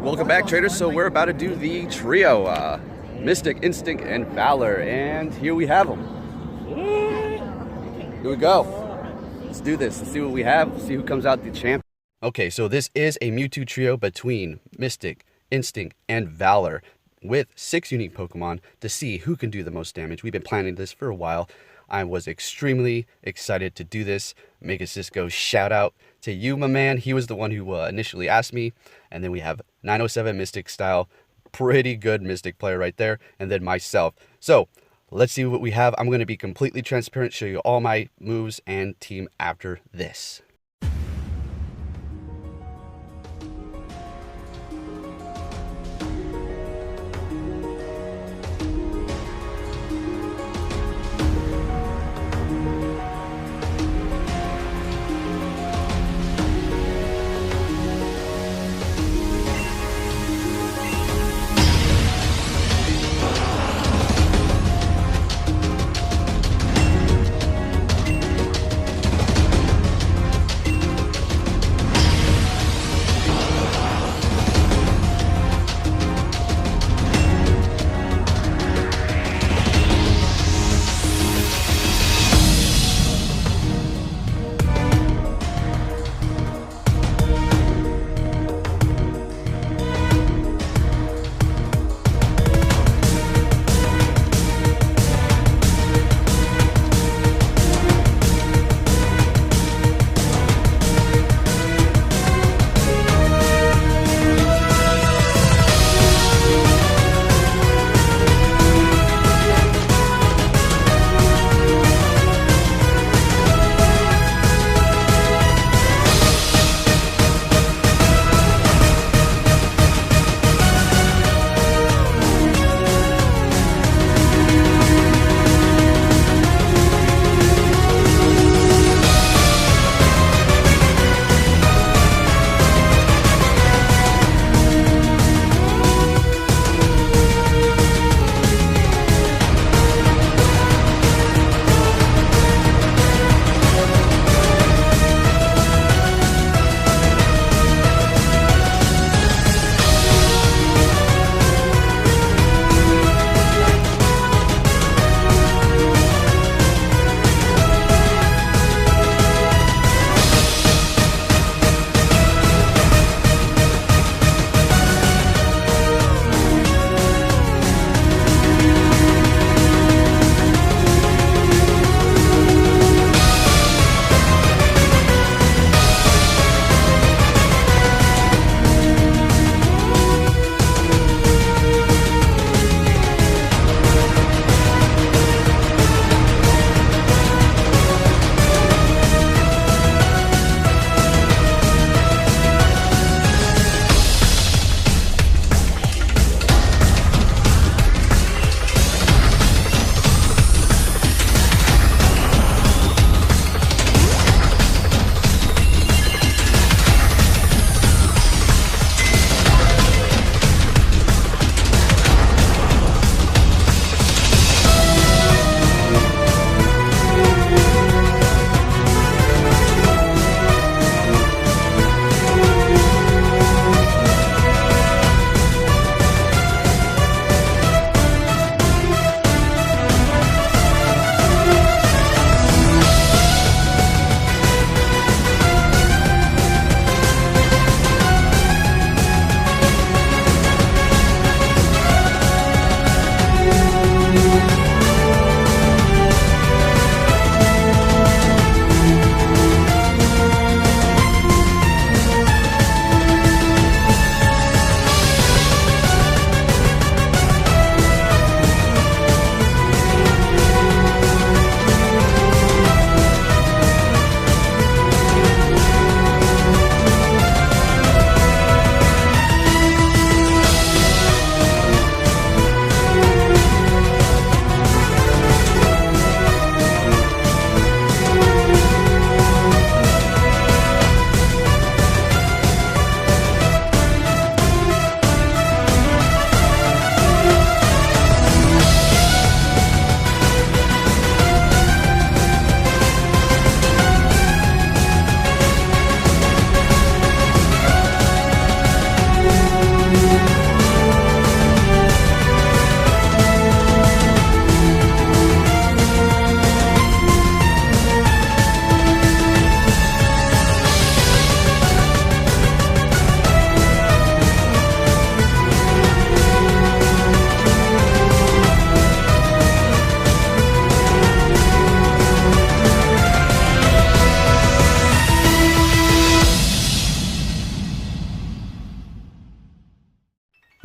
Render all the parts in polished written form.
Welcome back, traders. So we're about to do the trio, Mystic, Instinct, and Valor, and here we have them. Here we go. Let's do this. Let's see what we have. Let's see who comes out the champ. Okay, so this is a Mewtwo trio between Mystic, Instinct, and Valor with 6 unique Pokemon to see who can do the most damage. We've been planning this for a while. I was extremely excited to do this. Mega Cisco, shout out to you, my man. He was the one who initially asked me. And then we have 907 Mystic Style, pretty good Mystic player right there. And then myself. So let's see what we have. I'm going to be completely transparent, show you all my moves and team after this.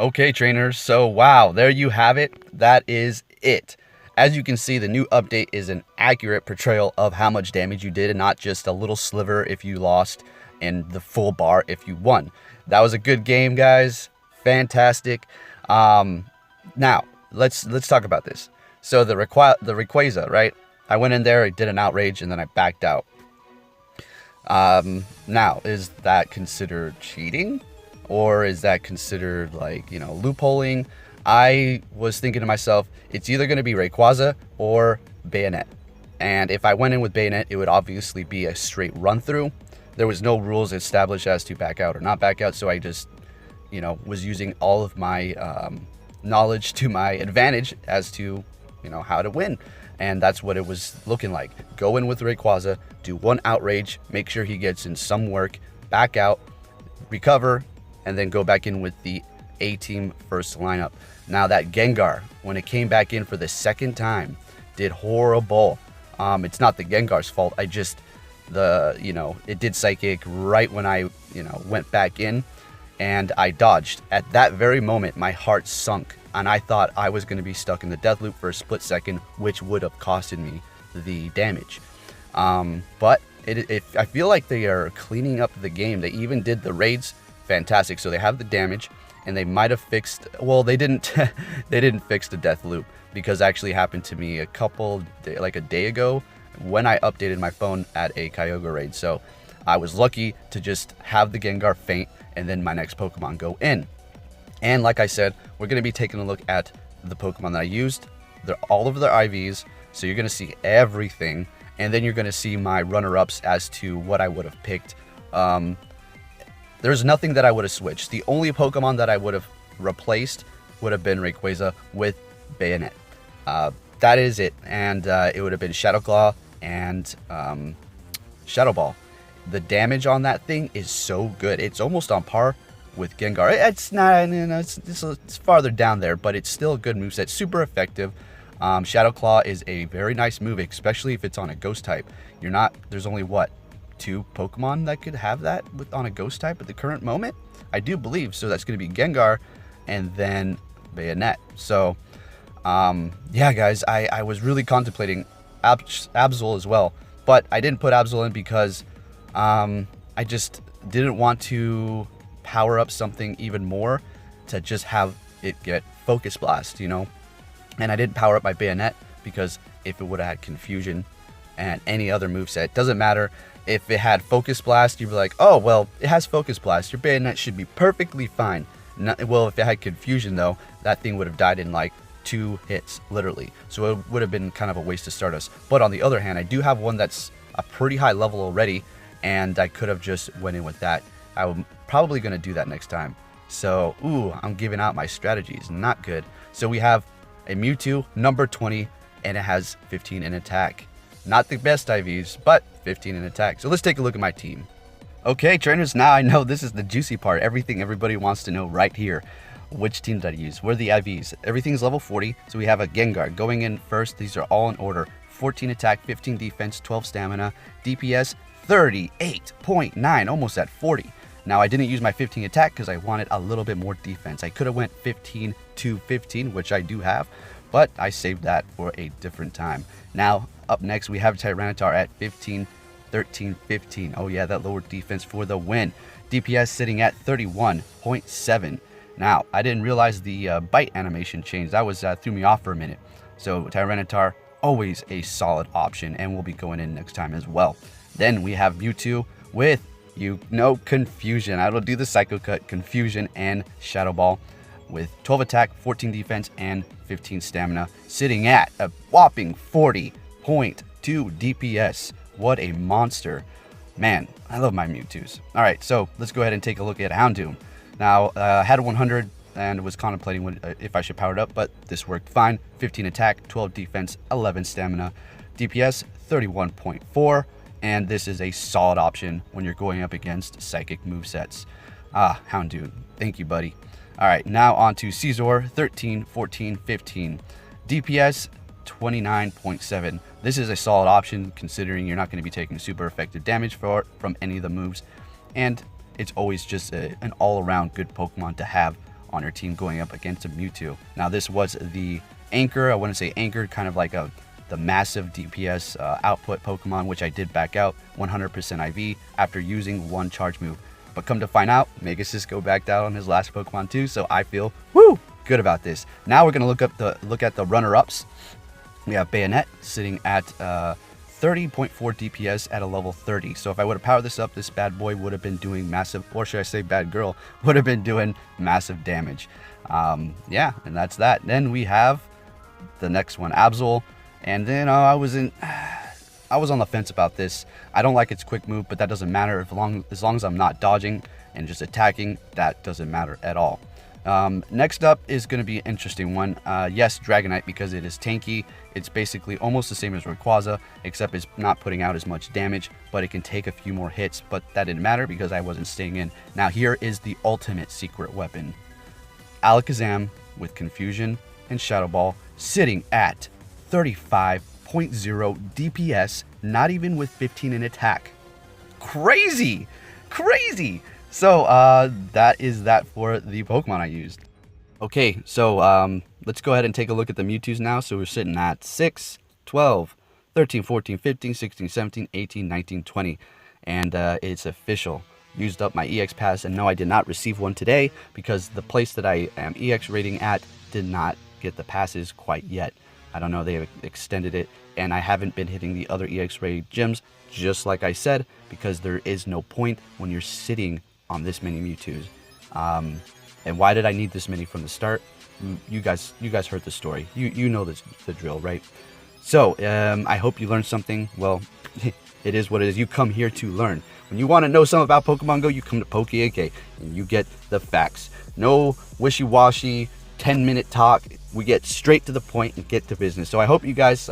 Okay, trainers, so wow, there you have it. That is it. As you can see, the new update is an accurate portrayal of how much damage you did, and not just a little sliver if you lost and the full bar if you won. That was a good game, guys. Fantastic. Now let's talk about this. So the Rayquaza, right? I went in there, I did an outrage, and then I backed out. Now, is that considered cheating? Or is that considered, like, you know, loopholing? I was thinking to myself, it's either going to be Rayquaza or Bayonet. And if I went in with Bayonet, it would obviously be a straight run through. There was no rules established as to back out or not back out, so I just, you know, was using all of my knowledge to my advantage as to, you know, how to win. And that's what it was looking like. Go in with Rayquaza, do one outrage, make sure he gets in some work, back out, recover, and then go back in with the A-team first lineup. Now that Gengar, when it came back in for the second time, did horrible. It's not the Gengar's fault. I just, it did Psychic right when I, went back in, and I dodged. At that very moment, my heart sunk, and I thought I was going to be stuck in the death loop for a split second, which would have costed me the damage. But I feel like they are cleaning up the game. They even did the raids. Fantastic. So they have the damage, and they might have fixed, well, they didn't they didn't fix the death loop, because it actually happened to me like a day ago when I updated my phone at a Kyogre raid. So I was lucky to just have the Gengar faint and then my next Pokemon go in. And like I said, we're going to be taking a look at the Pokemon that I used. They're all of their IVs, so you're going to see everything, and then you're going to see my runner-ups as to what I would have picked. There's nothing that I would have switched. The only Pokemon that I would have replaced would have been Rayquaza with Bayonet. That is it. And it would have been Shadow Claw and Shadow Ball. The damage on that thing is so good. It's almost on par with Gengar. It's not, it's farther down there, but it's still a good moveset. Super effective. Shadow Claw is a very nice move, especially if it's on a Ghost type. There's only what? 2 Pokemon that could have that on a Ghost type at the current moment, I do believe. So that's going to be Gengar and then Bayonet. So yeah, guys, I was really contemplating Absol as well, but I didn't put Absol in because I just didn't want to power up something even more to just have it get Focus Blast, and I didn't power up my Bayonet because if it would have had Confusion and any other moveset, doesn't matter. If it had Focus Blast, you'd be like, oh, well, it has Focus Blast. Your Bayonet should be perfectly fine. Well, if it had Confusion, though, that thing would have died in like 2 hits, literally. So it would have been kind of a waste of Stardust. But on the other hand, I do have one that's a pretty high level already, and I could have just went in with that. I'm probably going to do that next time. So, ooh, I'm giving out my strategies. Not good. So we have a Mewtwo, number 20, and it has 15 in attack. Not the best IVs, but 15 in attack. So let's take a look at my team. Okay, trainers, now I know this is the juicy part. Everything everybody wants to know right here. Which team did I use? Where are the IVs? Everything's level 40. So we have a Gengar going in first. These are all in order. 14 attack, 15 defense, 12 stamina, DPS 38.9, almost at 40. Now I didn't use my 15 attack because I wanted a little bit more defense. I could have went 15 to 15, which I do have, but I saved that for a different time. Now, up next, we have Tyranitar at 15, 13, 15. Oh yeah, that lowered defense for the win. DPS sitting at 31.7. Now, I didn't realize the bite animation changed. That was threw me off for a minute. So Tyranitar, always a solid option, and we'll be going in next time as well. Then we have Mewtwo with, Confusion. I will do the Psycho Cut, Confusion, and Shadow Ball with 12 attack, 14 defense, and 15 stamina, sitting at a whopping 40.2 DPS. What a monster. Man, I love my Mewtwo's. All right, so let's go ahead and take a look at Houndoom. Now, I had 100 and was contemplating if I should power it up, but this worked fine. 15 attack, 12 defense, 11 stamina, DPS 31.4, and this is a solid option when you're going up against Psychic movesets. Houndoom, thank you, buddy. All right, now on to Caesar, 13, 14, 15. DPS 29.7. This is a solid option considering you're not going to be taking super effective damage from any of the moves, and it's always just an all-around good Pokemon to have on your team going up against a Mewtwo. Now this was the anchor, I wouldn't say anchored, kind of like the massive DPS output Pokemon, which I did back out 100% IV after using one charge move. But come to find out, Mega Cisco backed out on his last Pokemon too, so I feel good about this. Now we're gonna look at the runner-ups. We have Bayonet sitting at 30.4 DPS at a level 30. So if I would have powered this up, this bad boy would have been doing massive, or should I say bad girl, would have been doing massive damage. Yeah, and that's that. Then we have the next one, Absol. And then I was on the fence about this. I don't like its quick move, but that doesn't matter. As long as I'm not dodging and just attacking, that doesn't matter at all. Next up is going to be an interesting one. Yes, Dragonite, because it is tanky. It's basically almost the same as Rayquaza, except it's not putting out as much damage, but it can take a few more hits. But that didn't matter because I wasn't staying in. Now here is the ultimate secret weapon. Alakazam with Confusion and Shadow Ball sitting at 35.0 DPS, not even with 15 in attack. Crazy! So that is that for the Pokemon I used. Okay, so let's go ahead and take a look at the Mewtwo's now. So we're sitting at 6, 12, 13, 14, 15, 16, 17, 18, 19, 20. And it's official. Used up my EX pass, and no, I did not receive one today because the place that I am EX rating at did not get the passes quite yet. I don't know, they extended it, and I haven't been hitting the other EX rated gyms, just like I said, because there is no point when you're sitting on this many Mewtwo's. And why did I need this many from the start? You guys heard the story. You know the drill, right? So I hope you learned something. Well, it is what it is. You come here to learn. When you want to know something about Pokemon Go, you come to PokeAK and you get the facts. No wishy-washy 10-minute talk. We get straight to the point and get to business. So I hope you guys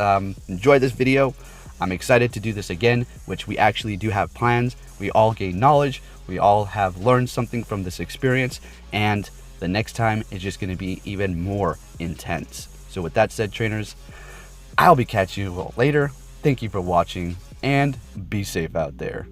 enjoyed this video. I'm excited to do this again, which we actually do have plans. We all gain knowledge. We all have learned something from this experience. And the next time is just going to be even more intense. So with that said, trainers, I'll be catching you all later. Thank you for watching and be safe out there.